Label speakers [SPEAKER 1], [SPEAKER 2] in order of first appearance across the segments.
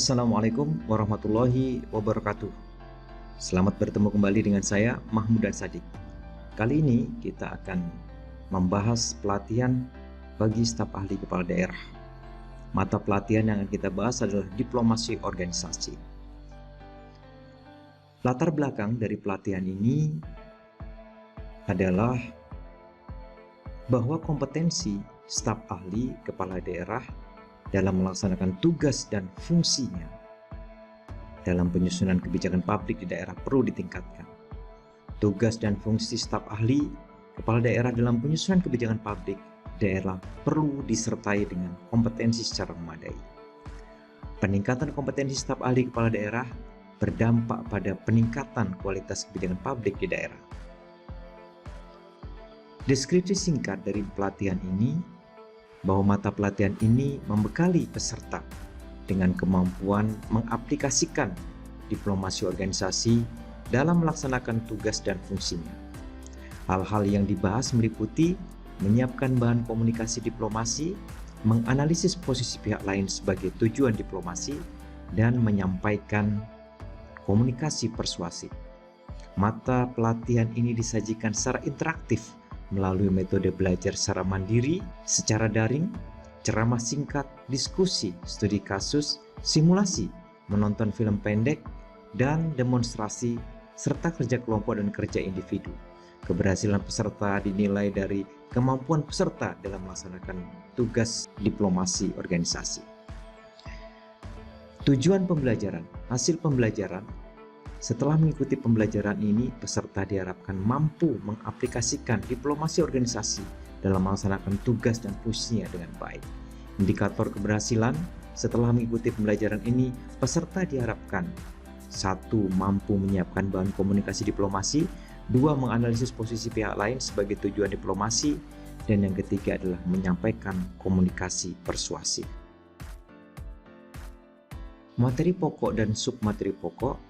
[SPEAKER 1] Assalamualaikum warahmatullahi wabarakatuh. Selamat bertemu kembali dengan saya, Mahmud dan Sadik. Kali ini kita akan membahas pelatihan bagi staf ahli kepala daerah. Mata pelatihan yang akan kita bahas adalah diplomasi organisasi. Latar belakang dari pelatihan ini adalah bahwa kompetensi staf ahli kepala daerah dalam melaksanakan tugas dan fungsinya dalam penyusunan kebijakan publik di daerah perlu ditingkatkan. Tugas dan fungsi staf ahli kepala daerah dalam penyusunan kebijakan publik daerah perlu disertai dengan kompetensi secara memadai. Peningkatan kompetensi staf ahli kepala daerah berdampak pada peningkatan kualitas kebijakan publik di daerah. Deskripsi singkat dari pelatihan ini bahwa mata pelatihan ini membekali peserta dengan kemampuan mengaplikasikan diplomasi organisasi dalam melaksanakan tugas dan fungsinya. Hal-hal yang dibahas meliputi menyiapkan bahan komunikasi diplomasi, menganalisis posisi pihak lain sebagai tujuan diplomasi, dan menyampaikan komunikasi persuasif. Mata pelatihan ini disajikan secara interaktif melalui metode belajar secara mandiri, secara daring, ceramah singkat, diskusi, studi kasus, simulasi, menonton film pendek, dan demonstrasi, serta kerja kelompok dan kerja individu. Keberhasilan peserta dinilai dari kemampuan peserta dalam melaksanakan tugas diplomasi organisasi. Tujuan pembelajaran, hasil pembelajaran. Setelah mengikuti pembelajaran ini, peserta diharapkan mampu mengaplikasikan diplomasi organisasi dalam melaksanakan tugas dan fungsinya dengan baik. Indikator keberhasilan setelah mengikuti pembelajaran ini, peserta diharapkan 1. Mampu menyiapkan bahan komunikasi diplomasi, 2. Menganalisis posisi pihak lain sebagai tujuan diplomasi, dan yang ketiga adalah menyampaikan komunikasi persuasif. Materi pokok dan submateri pokok.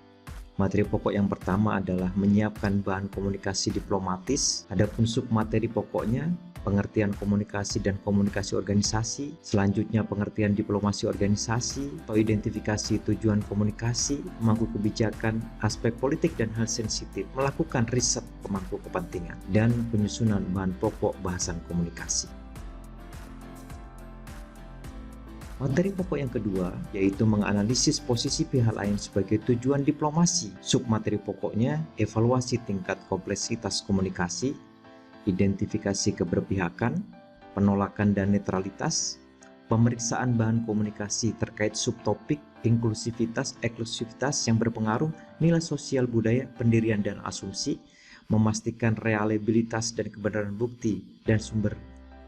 [SPEAKER 1] Materi pokok yang pertama adalah menyiapkan bahan komunikasi diplomatis. Adapun submateri pokoknya pengertian komunikasi dan komunikasi organisasi. Selanjutnya pengertian diplomasi organisasi atau identifikasi tujuan komunikasi, pemangku kebijakan, aspek politik dan hal sensitif, melakukan riset pemangku kepentingan, dan penyusunan bahan pokok bahasan komunikasi. Materi pokok yang kedua yaitu menganalisis posisi pihak lain sebagai tujuan diplomasi. Submateri pokoknya evaluasi tingkat kompleksitas komunikasi, identifikasi keberpihakan, penolakan dan netralitas, pemeriksaan bahan komunikasi terkait subtopik inklusivitas, eksklusivitas yang berpengaruh, nilai sosial budaya, pendirian dan asumsi, memastikan reliabilitas dan kebenaran bukti dan sumber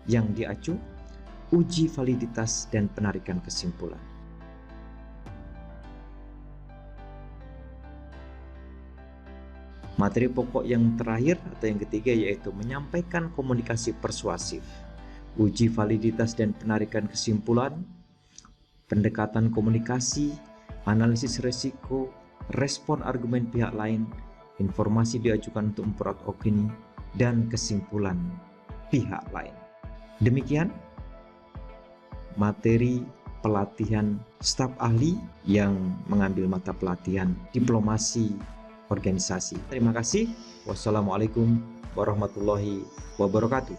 [SPEAKER 1] yang diacu, uji validitas dan penarikan kesimpulan. Materi pokok yang terakhir atau yang ketiga yaitu menyampaikan komunikasi persuasif, uji validitas dan penarikan kesimpulan, pendekatan komunikasi, analisis risiko, respon argumen pihak lain, informasi diajukan untuk memperoleh opini, dan kesimpulan pihak lain. Demikian materi pelatihan staf ahli yang mengambil mata pelatihan diplomasi organisasi. Terima kasih. Wassalamualaikum warahmatullahi wabarakatuh.